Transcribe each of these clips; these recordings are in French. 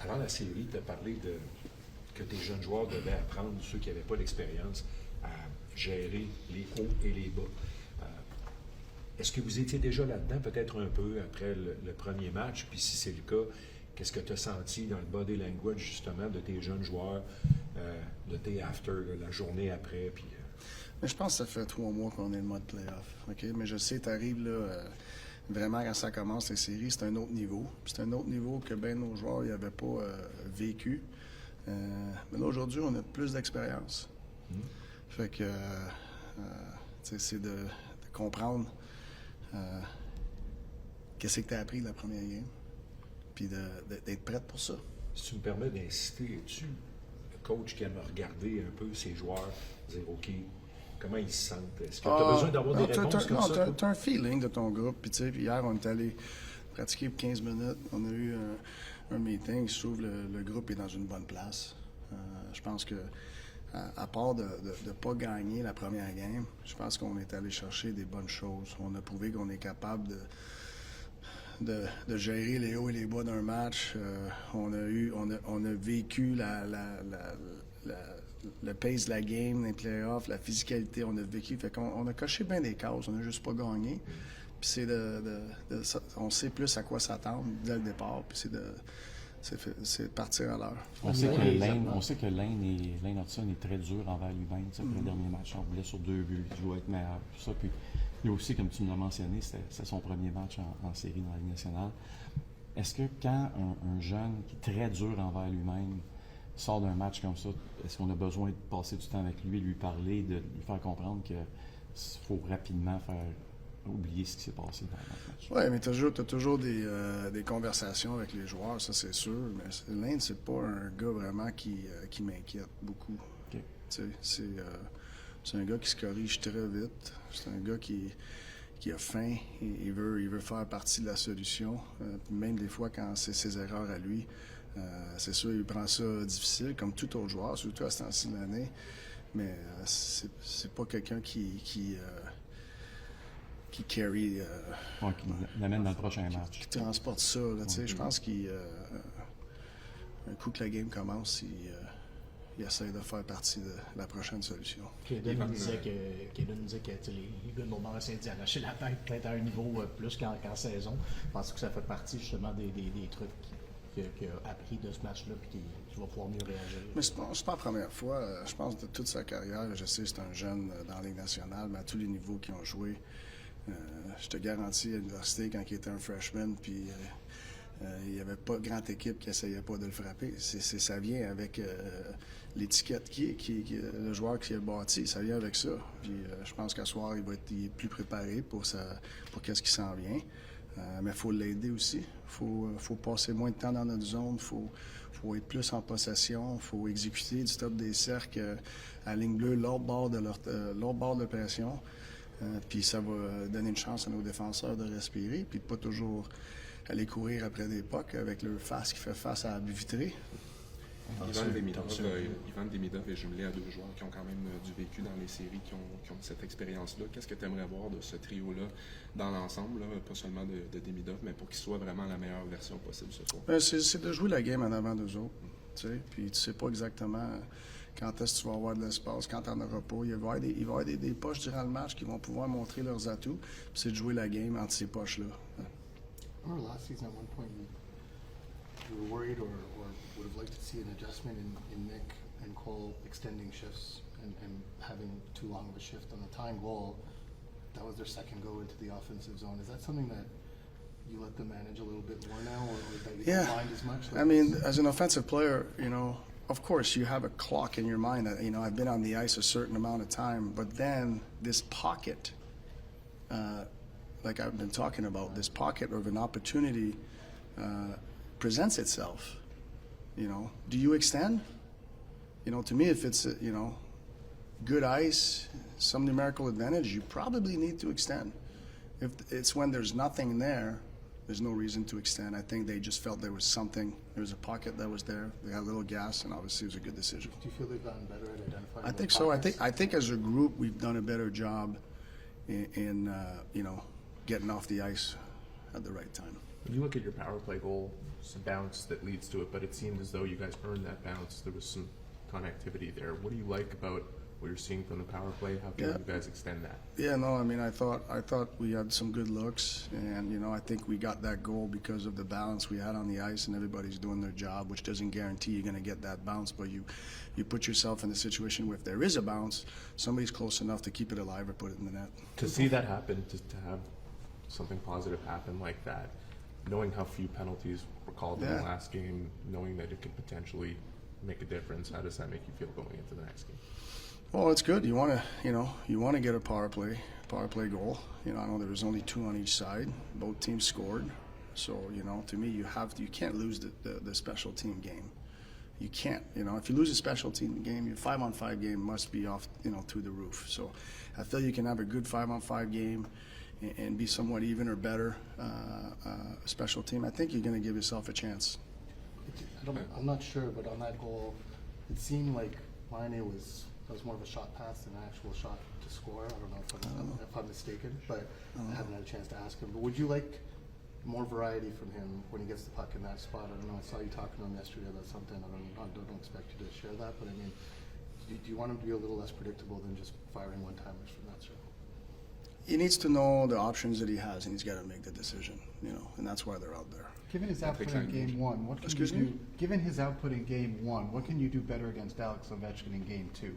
Avant la série, tu as parlé que tes jeunes joueurs devaient apprendre, ceux qui n'avaient pas d'expérience, à gérer les hauts et les bas. Est-ce que vous étiez déjà là-dedans, peut-être un peu après le premier match? Puis si c'est le cas, qu'est-ce que tu as senti dans le body language, justement, de tes jeunes joueurs, le day after, la journée après? Puis, Mais je pense que ça fait 3 mois qu'on est en mode playoff. Okay? Mais je sais, tu arrives là, vraiment quand ça commence les séries, c'est un autre niveau. C'est un autre niveau que bien nos joueurs n'avaient pas vécu. Mais là, aujourd'hui, on a plus d'expérience. Fait que c'est de comprendre qu'est-ce que tu as appris de la première game, puis d'être prête pour ça. Si tu me permets d'insister, es-tu le coach qui aime regarder un peu ses joueurs, dire OK, comment ils se sentent? Est-ce que tu as besoin d'avoir des réponses comme ça? Non, tu as un feeling de ton groupe. Puis hier, on est allé pratiquer pour 15 minutes. On a eu un meeting. Je trouve le groupe est dans une bonne place. Je pense que à part de ne pas gagner la première game, je pense qu'on est allé chercher des bonnes choses. On a prouvé qu'on est capable de gérer les hauts et les bas d'un match. On a vécu le pace de la game, les playoffs, la physicalité, on a vécu. Fait qu'on a coché bien des cases, on n'a juste pas gagné. Puis c'est on sait plus à quoi s'attendre dès le départ, puis c'est de partir à l'heure. On sait que Lane Hudson est très dur envers lui-même. Après le dernier match, on voulait sur 2 buts, il doit être meilleur. Tout ça. Puis lui aussi, comme tu me l'as mentionné, c'est son premier match en série dans la Ligue nationale. Est-ce que quand un jeune qui est très dur envers lui-même sort d'un match comme ça, est-ce qu'on a besoin de passer du temps avec lui parler, de lui faire comprendre qu'il faut rapidement faire oublier ce qui s'est passé dans le match? Oui, mais tu as toujours des conversations avec les joueurs, ça c'est sûr. Mais Lane, c'est pas un gars vraiment qui m'inquiète beaucoup. Okay. C'est un gars qui se corrige très vite. C'est un gars qui a faim. Il veut faire partie de la solution. Même des fois, quand c'est ses erreurs à lui, c'est sûr, il prend ça difficile, comme tout autre joueur, surtout à ce temps-ci de l'année. Mais c'est pas quelqu'un qui carry... qui l'amène dans le prochain match. Qui transporte ça. Là, je pense qu'un coup que la game commence, il essaie de faire partie de la prochaine solution. Kaden disait que les gars de Montmorency s'est arraché la tête peut-être à un niveau plus qu'en saison. Je pense que ça fait partie justement des trucs qu'il a appris de ce match-là et qu'il va pouvoir mieux réagir. Mais c'est pas la première fois. Je pense de toute sa carrière, je sais que c'est un jeune dans la Ligue nationale, mais à tous les niveaux qu'ils ont joué. Je te garantis, à l'université, quand il était un freshman, puis il n'y avait pas grande équipe qui n'essayait pas de le frapper. Ça vient avec l'étiquette le joueur qui est bâti, ça vient avec ça. Puis je pense qu'à soir, il est plus préparé pour qu'est-ce qui s'en vient. Mais il faut l'aider aussi. Il faut passer moins de temps dans notre zone. Il faut être plus en possession. Il faut exécuter du stop des cercles à ligne bleue, l'autre bord de pression. Puis ça va donner une chance à nos défenseurs de respirer, puis de pas toujours aller courir après des pucks avec leur face qui fait face à la baie vitrée. Ivan Demidov est jumelé à 2 joueurs qui ont quand même du vécu dans les séries, qui ont cette expérience-là. Qu'est-ce que tu aimerais voir de ce trio-là dans l'ensemble, pas seulement de Demidov, mais pour qu'il soit vraiment la meilleure version possible ce soir? C'est de jouer la game en avant d'eux autres. Puis tu sais pas exactement quand est-ce que tu vas avoir de l'espace, quand tu n'en auras pas. Il va y avoir des poches durant le match qui vont pouvoir montrer leurs atouts. Puis c'est de jouer la game entre ces poches-là. Last season, at one point, you were worried or would have liked to see an adjustment in Nick and Cole extending shifts and having too long of a shift on the tying goal. That was their second go into the offensive zone. Is that something that you let them manage a little bit more now, or that you don't mind as much? I mean, as an offensive player, of course you have a clock in your mind that, I've been on the ice a certain amount of time, but then this pocket, like I've been talking about, this pocket of an opportunity presents itself. Do you extend? To me, if it's, good ice, some numerical advantage, you probably need to extend. If it's when there's nothing there's no reason to extend. I think they just felt there was something. There was a pocket that was there. They had a little gas, and obviously it was a good decision. Do you feel they've gotten better at identifying? I think so. I think as a group we've done a better job in getting off the ice at the right time. When you look at your power play goal, it's a bounce that leads to it, but it seemed as though you guys earned that bounce. There was some connectivity there. What do you like about what you're seeing from the power play? How can Yeah. you guys extend that? Yeah, no, I mean, I thought we had some good looks, and I think we got that goal because of the balance we had on the ice, and everybody's doing their job, which doesn't guarantee you're going to get that bounce, but you put yourself in a situation where if there is a bounce, somebody's close enough to keep it alive or put it in the net. To see that happen, to have something positive happen like that, knowing how few penalties were called in Yeah. the last game, knowing that it could potentially make a difference, how does that make you feel going into the next game? Well, it's good. You want to get a power play goal. I know there was only 2 on each side. Both teams scored. So, to me, you can't lose the special team game. You can't. If you lose a special team game, your 5-on-5 game must be off, through the roof. So I feel you can have a good 5-on-5 game and be somewhat even or better special team. I think you're going to give yourself a chance. I'm not sure, but on that goal, it seemed like Laine was more of a shot pass than an actual shot to score. I don't know if I'm mistaken, but I haven't had a chance to ask him. But would you like more variety from him when he gets the puck in that spot? I don't know. I saw you talking to him yesterday about something. I don't expect you to share that, but I mean, do you want him to be a little less predictable than just firing one-timers from that circle? He needs to know the options that he has, and he's got to make the decision, and that's why they're out there. Given his output in game one, what can Excuse you me? do? Given his output in game one, what can you do better against Alex Ovechkin in game two?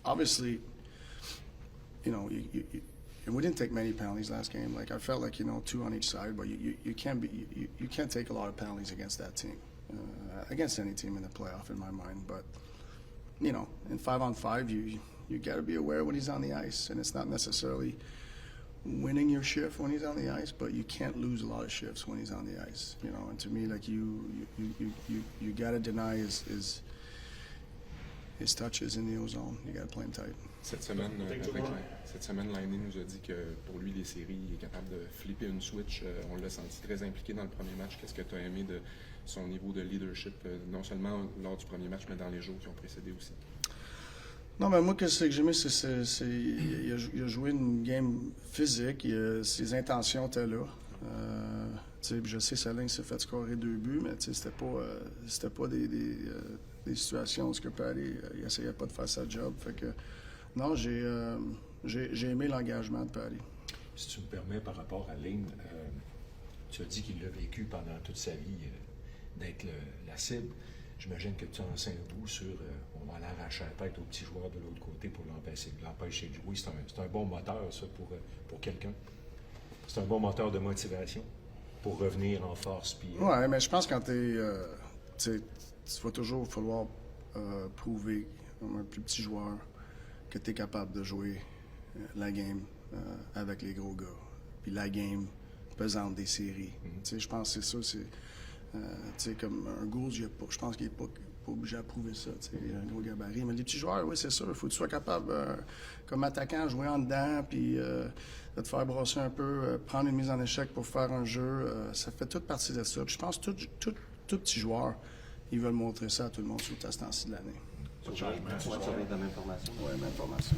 Obviously, and we didn't take many penalties last game. Like I felt like 2 on each side, but you can't take a lot of penalties against that team, against any team in the playoff in my mind. But in 5-on-5, you got to be aware when he's on the ice, and it's not necessarily winning your shift when he's on the ice, but you can't lose a lot of shifts when he's on the ice. And to me, like you got to deny his touches in the ozone. You got to play him tight. Cette semaine, Laine nous a dit que pour lui, les séries, il est capable de flipper une switch. On l'a senti très impliqué dans le premier match. Qu'est-ce que tu as aimé de son niveau de leadership, non seulement lors du premier match, mais dans les jours qui ont précédé aussi? Non, mais moi, ce que j'ai aimé, il a joué une game physique. Ses intentions étaient là. Je sais que sa ligne s'est fait scorer 2 buts, mais c'était pas des situations où Patty il essayait pas de faire sa job. Fait que non, j'ai aimé l'engagement de Patty. Si tu me permets, par rapport à Lane, tu as dit qu'il l'a vécu pendant toute sa vie, d'être la cible. J'imagine que tu en sais un bout sur on va aller arracher la tête au petit joueur de l'autre côté pour l'empêcher de jouer. C'est un bon moteur, ça, pour quelqu'un. C'est un bon moteur de motivation pour revenir en force. Puis, Ouais, mais je pense que quand tu vas toujours falloir prouver, comme un plus petit joueur, que tu es capable de jouer la game avec les gros gars. Puis la game pesante des séries. Je pense que c'est ça. Comme un Gould, je pense qu'il n'est pas obligé à prouver ça. Il a un gros gabarit. Mais les petits joueurs, oui, c'est sûr. Il faut que tu sois capable, comme attaquant, jouer en dedans, puis de te faire brosser un peu, prendre une mise en échec pour faire un jeu. Ça fait toute partie de ça. Puis je pense que tout petit joueur, ils veulent montrer ça à tout le monde, surtout à ce temps-ci de l'année. Ça va être la même formation. Oui, même formation.